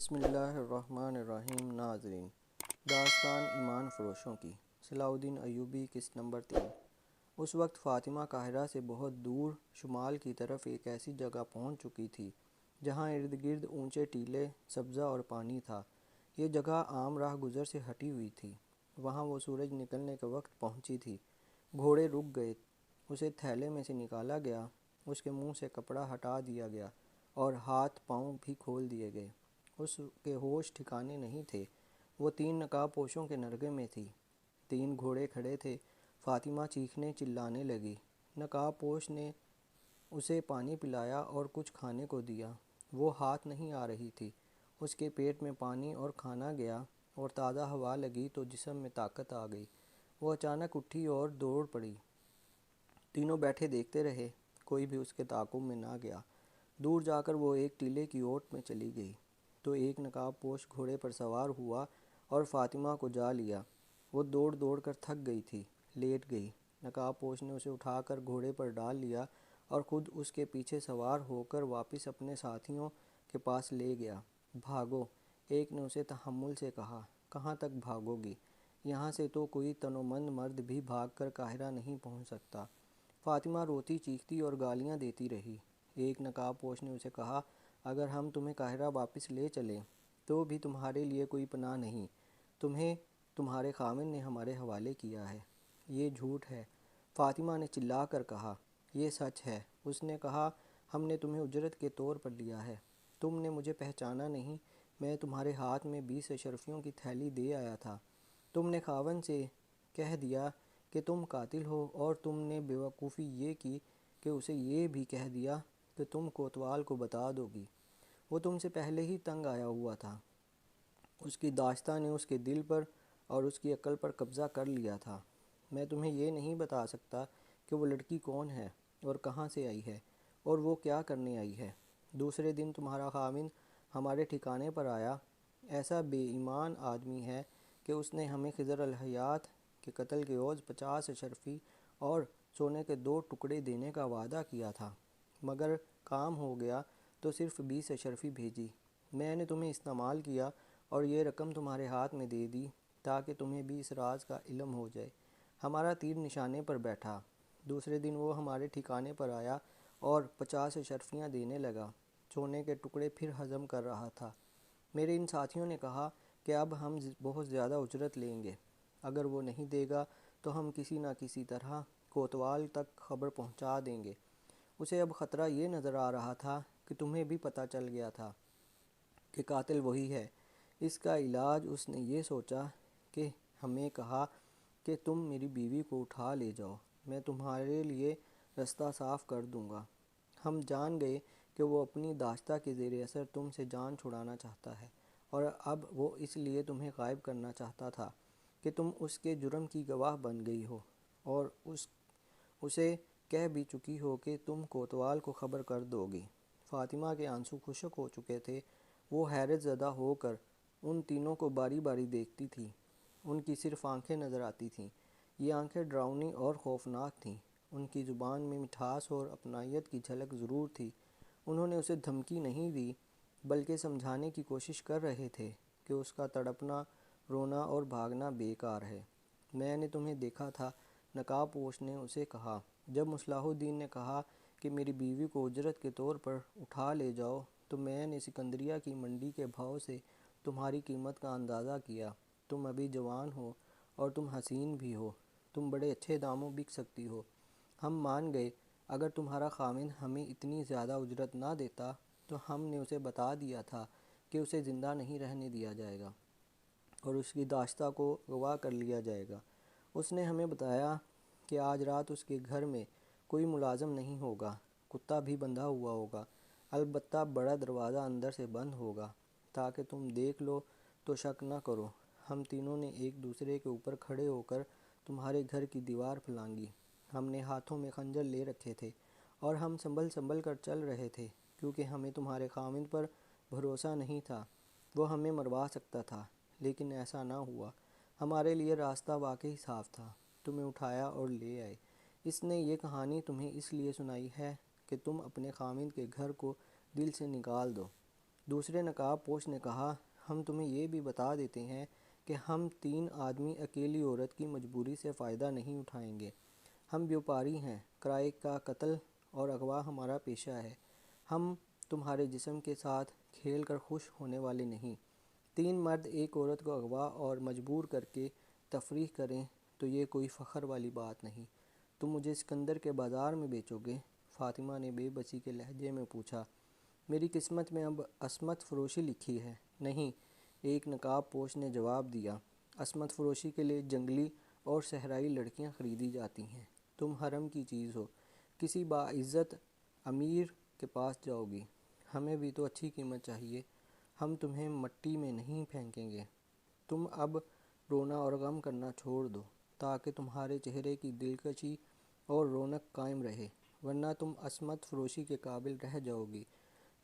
بسم اللہ الرحمن الرحیم۔ ناظرین، داستان ایمان فروشوں کی، صلاح الدین ایوبی، قسط نمبر 3۔ اس وقت فاطمہ قاہرہ سے بہت دور شمال کی طرف ایک ایسی جگہ پہنچ چکی تھی جہاں ارد گرد اونچے ٹیلے، سبزہ اور پانی تھا۔ یہ جگہ عام راہ گزر سے ہٹی ہوئی تھی۔ وہاں وہ سورج نکلنے کے وقت پہنچی تھی۔ گھوڑے رک گئے، اسے تھیلے میں سے نکالا گیا، اس کے منہ سے کپڑا ہٹا دیا گیا اور ہاتھ پاؤں بھی کھول دیے گئے۔ اس کے ہوش ٹھکانے نہیں تھے۔ وہ 3 نقاب پوشوں کے نرغے میں تھی۔ 3 گھوڑے کھڑے تھے۔ فاطمہ چیخنے چلانے لگی۔ نقاب پوش نے اسے پانی پلایا اور کچھ کھانے کو دیا۔ وہ ہاتھ نہیں آ رہی تھی۔ اس کے پیٹ میں پانی اور کھانا گیا اور تازہ ہوا لگی تو جسم میں طاقت آ گئی۔ وہ اچانک اٹھی اور دوڑ پڑی۔ تینوں بیٹھے دیکھتے رہے، کوئی بھی اس کے تعاقب میں نہ گیا۔ دور جا کر وہ ایک ٹیلے کی اوٹ میں چلی گئی تو ایک نقاب پوش گھوڑے پر سوار ہوا اور فاطمہ کو جا لیا۔ وہ دوڑ دوڑ کر تھک گئی تھی، لیٹ گئی۔ نقاب پوش نے اسے اٹھا کر گھوڑے پر ڈال لیا اور خود اس کے پیچھے سوار ہو کر واپس اپنے ساتھیوں کے پاس لے گیا۔ بھاگو، ایک نے اسے تحمل سے کہا۔ کہاں تک بھاگو گی؟ یہاں سے تو کوئی تنومند مرد بھی بھاگ کر قاہرہ نہیں پہنچ سکتا۔ فاطمہ روتی چیختی اور گالیاں دیتی رہی۔ ایک نقاب پوش نے اسے کہا، اگر ہم تمہیں قاہرہ واپس لے چلیں تو بھی تمہارے لیے کوئی پناہ نہیں۔ تمہیں تمہارے خاوند نے ہمارے حوالے کیا ہے۔ یہ جھوٹ ہے، فاطمہ نے چلا کر کہا۔ یہ سچ ہے، اس نے کہا، ہم نے تمہیں اجرت کے طور پر لیا ہے۔ تم نے مجھے پہچانا نہیں، میں تمہارے ہاتھ میں 20 اشرفیوں کی تھیلی دے آیا تھا۔ تم نے خاوند سے کہہ دیا کہ تم قاتل ہو اور تم نے بیوقوفی یہ کی کہ اسے یہ بھی کہہ دیا کہ تم کوتوال کو بتا دو گی۔ وہ تم سے پہلے ہی تنگ آیا ہوا تھا۔ اس کی داشتہ نے اس کے دل پر اور اس کی عقل پر قبضہ کر لیا تھا۔ میں تمہیں یہ نہیں بتا سکتا کہ وہ لڑکی کون ہے اور کہاں سے آئی ہے اور وہ کیا کرنے آئی ہے۔ دوسرے دن تمہارا خاوند ہمارے ٹھکانے پر آیا۔ ایسا بے ایمان آدمی ہے کہ اس نے ہمیں خضر الحیات کے قتل کے عوض 50 اشرفی اور سونے کے 2 ٹکڑے دینے کا وعدہ کیا تھا، مگر کام ہو گیا تو صرف 20 اشرفی بھیجی۔ میں نے تمہیں استعمال کیا اور یہ رقم تمہارے ہاتھ میں دے دی تاکہ تمہیں بھی اس راز کا علم ہو جائے۔ ہمارا تیر نشانے پر بیٹھا۔ دوسرے دن وہ ہمارے ٹھکانے پر آیا اور 50 اشرفیاں دینے لگا۔ سونے کے ٹکڑے پھر ہضم کر رہا تھا۔ میرے ان ساتھیوں نے کہا کہ اب ہم بہت زیادہ اجرت لیں گے۔ اگر وہ نہیں دے گا تو ہم کسی نہ کسی طرح کوتوال تک خبر پہنچا دیں گے۔ اسے اب خطرہ یہ نظر آ رہا تھا کہ تمہیں بھی پتہ چل گیا تھا کہ قاتل وہی ہے۔ اس کا علاج اس نے یہ سوچا کہ ہمیں کہا کہ تم میری بیوی کو اٹھا لے جاؤ، میں تمہارے لیے رستہ صاف کر دوں گا۔ ہم جان گئے کہ وہ اپنی داشتہ کے زیر اثر تم سے جان چھڑانا چاہتا ہے اور اب وہ اس لیے تمہیں غائب کرنا چاہتا تھا کہ تم اس کے جرم کی گواہ بن گئی ہو اور اسے کہہ بھی چکی ہو کہ تم کوتوال کو خبر کر دو گی۔ فاطمہ کے آنسو خشک ہو چکے تھے۔ وہ حیرت زدہ ہو کر ان تینوں کو باری باری دیکھتی تھی۔ ان کی صرف آنکھیں نظر آتی تھیں۔ یہ آنکھیں ڈراؤنی اور خوفناک تھیں۔ ان کی زبان میں مٹھاس اور اپنائیت کی جھلک ضرور تھی۔ انہوں نے اسے دھمکی نہیں دی بلکہ سمجھانے کی کوشش کر رہے تھے کہ اس کا تڑپنا، رونا اور بھاگنا بیکار ہے۔ میں نے تمہیں دیکھا تھا، نقاب پوش نے اسے کہا۔ جب مصلاح الدین نے کہا کہ میری بیوی کو اجرت کے طور پر اٹھا لے جاؤ تو میں نے سکندریہ کی منڈی کے بھاؤ سے تمہاری قیمت کا اندازہ کیا۔ تم ابھی جوان ہو اور تم حسین بھی ہو، تم بڑے اچھے داموں بک سکتی ہو۔ ہم مان گئے۔ اگر تمہارا خاوند ہمیں اتنی زیادہ اجرت نہ دیتا تو ہم نے اسے بتا دیا تھا کہ اسے زندہ نہیں رہنے دیا جائے گا اور اس کی داشتہ کو اغوا کر لیا جائے گا۔ اس نے ہمیں بتایا کہ آج رات اس کے گھر میں کوئی ملازم نہیں ہوگا، کتا بھی بندھا ہوا ہوگا، البتہ بڑا دروازہ اندر سے بند ہوگا تاکہ تم دیکھ لو تو شک نہ کرو۔ ہم تینوں نے ایک دوسرے کے اوپر کھڑے ہو کر تمہارے گھر کی دیوار پھلانگی۔ ہم نے ہاتھوں میں خنجر لے رکھے تھے اور ہم سنبھل سنبھل کر چل رہے تھے کیونکہ ہمیں تمہارے خاوند پر بھروسہ نہیں تھا، وہ ہمیں مروا سکتا تھا، لیکن ایسا نہ ہوا۔ ہمارے لیے راستہ واقعی صاف تھا، تمہیں اٹھایا اور لے آئے۔ اس نے یہ کہانی تمہیں اس لیے سنائی ہے کہ تم اپنے خاوند کے گھر کو دل سے نکال دو۔ دوسرے نقاب پوش نے کہا، ہم تمہیں یہ بھی بتا دیتے ہیں کہ ہم 3 آدمی اکیلی عورت کی مجبوری سے فائدہ نہیں اٹھائیں گے۔ ہم بیوپاری ہیں، کرائے کا قتل اور اغوا ہمارا پیشہ ہے۔ ہم تمہارے جسم کے ساتھ کھیل کر خوش ہونے والے نہیں۔ 3 مرد ایک عورت کو اغوا اور مجبور کر کے تفریح کریں تو یہ کوئی فخر والی بات نہیں۔ تم مجھے سکندر کے بازار میں بیچو گے؟ فاطمہ نے بے بسی کے لہجے میں پوچھا۔ میری قسمت میں اب عصمت فروشی لکھی ہے۔ نہیں، ایک نقاب پوش نے جواب دیا، عصمت فروشی کے لیے جنگلی اور صحرائی لڑکیاں خریدی جاتی ہیں۔ تم حرم کی چیز ہو، کسی باعزت امیر کے پاس جاؤ گی۔ ہمیں بھی تو اچھی قیمت چاہیے، ہم تمہیں مٹی میں نہیں پھینکیں گے۔ تم اب رونا اور غم کرنا چھوڑ دو تاکہ تمہارے چہرے کی دلکشی اور رونق قائم رہے، ورنہ تم عصمت فروشی کے قابل رہ جاؤ گی۔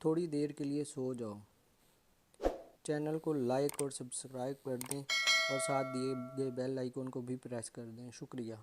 تھوڑی دیر کے لیے سو جاؤ۔ چینل کو لائک اور سبسکرائب کر دیں اور ساتھ دیے گئے بیل آئیکن کو بھی پریس کر دیں۔ شکریہ۔